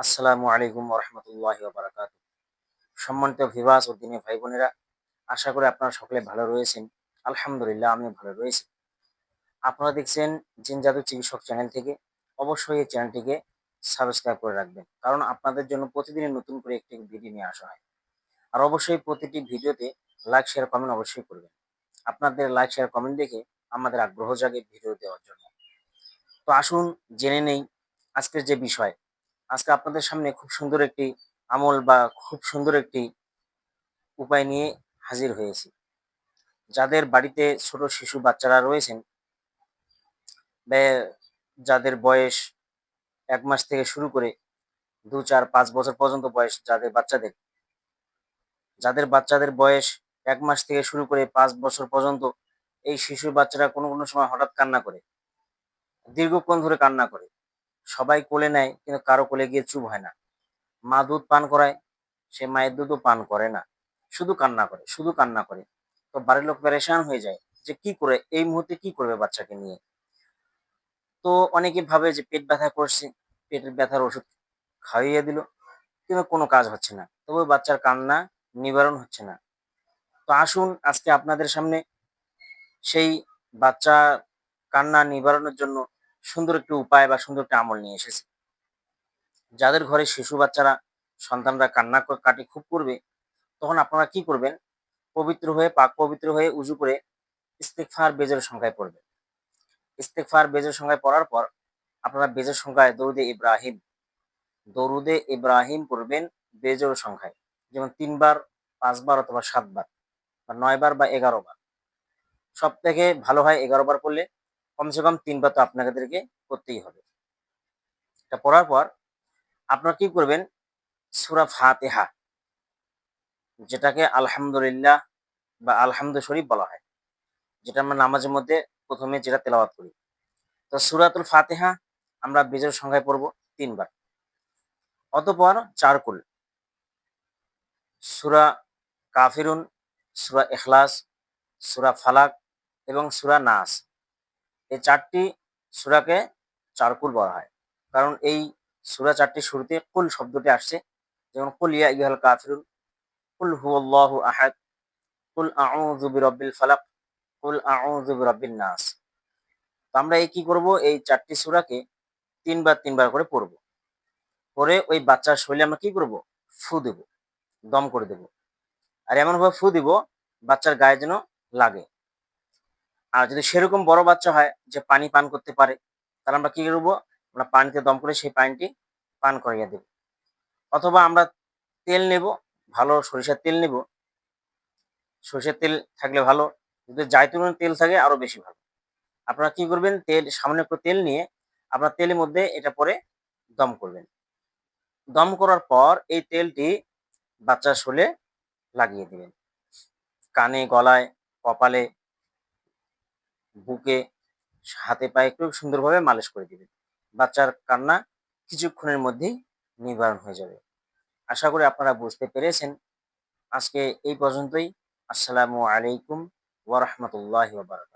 আসসালামু আলাইকুম ওরহমতুল্লাহি ওবারাকাতু। সম্মানিত ভিউয়ার্স ও দিনী ভাই বোনেরা, আশা করি আপনারা সকলে ভালো রয়েছেন। আলহামদুলিল্লাহ আমিও ভালো রয়েছি। আপনারা দেখছেন জিন জাদু চিকিৎসক চ্যানেল থেকে। অবশ্যই এই চ্যানেলটিকে সাবস্ক্রাইব করে রাখবেন, কারণ আপনাদের জন্য প্রতিদিনই নতুন করে একটি ভিডিও নিয়ে আসা হয়। আর অবশ্যই প্রতিটি ভিডিওতে লাইক শেয়ার কমেন্ট অবশ্যই করবেন। আপনাদের লাইক শেয়ার কমেন্ট দেখে আমাদের আগ্রহ জাগে ভিডিও দেওয়ার জন্য। তো আসুন জেনে নেই আজকের যে বিষয়। আজকে আপনাদের সামনে খুব সুন্দর একটি আমল বা খুব সুন্দর একটি উপায় নিয়ে হাজির হয়েছি। যাদের বাড়িতে ছোট শিশু বাচ্চারা রয়েছেন, বা যাদের বয়স ১ মাস থেকে শুরু করে ২, ৪, ৫ বছর পর্যন্ত বয়স, যাদের বাচ্চাদের বয়স ১ মাস থেকে শুরু করে ৫ বছর পর্যন্ত, এই শিশুর বাচ্চারা কোনো সময় হঠাৎ কান্না করে, দীর্ঘক্ষণ ধরে কান্না করে। সবাই কোলে নেয় কিন্তু কারো কোলে গিয়ে চুপ হয় না। মা দুধ পান করায়, সে মায়ের দুধও পান করে না। শুধু কান্না করে, শুধু কান্না করে। তো বাড়ির লোক পেরেশান হয়ে যায় যে কি করে, এই মুহূর্তে কি করবে বাচ্চাকে নিয়ে। তো অনেকে ভাবে যে পেট ব্যথা করছে, পেটের ব্যথার ওষুধ খাইয়ে দিল, কিন্তু কোনো কাজ হচ্ছে না। তবে বাচ্চার কান্না নিবারণ হচ্ছে না। তো আসুন আজকে আপনাদের সামনে সেই বাচ্চা কান্না নিবারণের জন্য সুন্দর একটি উপায় বা সুন্দর একটা আমল নিয়ে এসেছি। যাদের ঘরে শিশু বাচ্চারা, সন্তানরা কান্না কাটি খুব করবে, তখন আপনারা কি করবেন? পবিত্র হয়ে, পাক পবিত্র হয়ে উজু করে ইস্তিগফার বেজোড় সংখ্যায় পড়বেন। ইস্তিগফার বেজোড় সংখ্যায় পড়ার পর আপনারা বেজোড় সংখ্যায় দরুদে ইব্রাহিম পড়বেন বেজোড় সংখ্যায়। যেমন ৩ বার, ৫ বার অথবা ৭ বার বা ৯ বার বা ১১ বার। সবথেকে ভালো হয় ১১ বার পড়লে। কমসে কম ৩ বার তো আপনাদেরকে করতেই হবে। এটা পড়ার পর আপনারা কি করবেন? সূরা ফাতিহা, যেটাকে আলহামদুলিল্লাহ বা আলহামদু শরীফ বলা হয়, যেটা আমরা নামাজের মধ্যে ১ম এ যেটা তেলাওয়াত করি। তো সূরাতুল ফাতিহা আমরা বেজোড় সংখ্যায় পড়ব ৩ বার। অতঃপর ৪ কুল, সূরা কাফিরুন, সূরা ইখলাস, সূরা ফালাক এবং সূরা নাস। এই ৪ টি সূরাকে ৪ কুল বলা হয়। কারণ এই সূরা ৪ টির শুরুতে কুল শব্দটি আসছে। যেমন কুল ইয়া আইয়ুহাল কাফিরুন, কুল হুয়াল্লাহু আহাদ, কুল আউযু বিরাব্বিল ফালাক, কুল আউযু বিরাব্বিন নাস। তো আমরা কি করব? এই ৪ টি সূরাকে ৩ বার ৩ বার করে পড়ব। পরে ওই বাচ্চার শরীরে আমরা কি করব? ফু দেব, দম করে দেব। আর এমনভাবে ফু দিব বাচ্চার গায়ে যেন লাগে। আর যদি সেরকম বড় বাচ্চা হয় যে পানি পান করতে পারে, তাহলে আমরা কি করব? আমরা পানিতে দম করে সেই পানিটি পান করাইয়া দেব। অথবা আমরা তেল নেব, ভালো সরিষার তেল নেব। সরিষার তেল থাকলে ভালো। যদি জাইতুনের তেল থাকে আরো বেশি ভালো। আপনারা কি করবেন? সামান্য একটু তেল নিয়ে আপনার তেলের মধ্যে এটা পরে দম করবেন। দম করার পর এই তেলটি বাচ্চার শরীরে লাগিয়ে দিবেন। কানে, গলায়, কপালে, বুকে, হাতে পায়ে একটু সুন্দরভাবে মালিশ করে দিবেন। বাচ্চার কান্না কিছুক্ষণের মধ্যেই নিবারণ হয়ে যাবে। আশা করি আপনারা বুঝতে পেরেছেন। আজকে এই পর্যন্তই। আসসালামু আলাইকুম ওয়া রাহমাতুল্লাহি ওয়া বারাকাতুহু।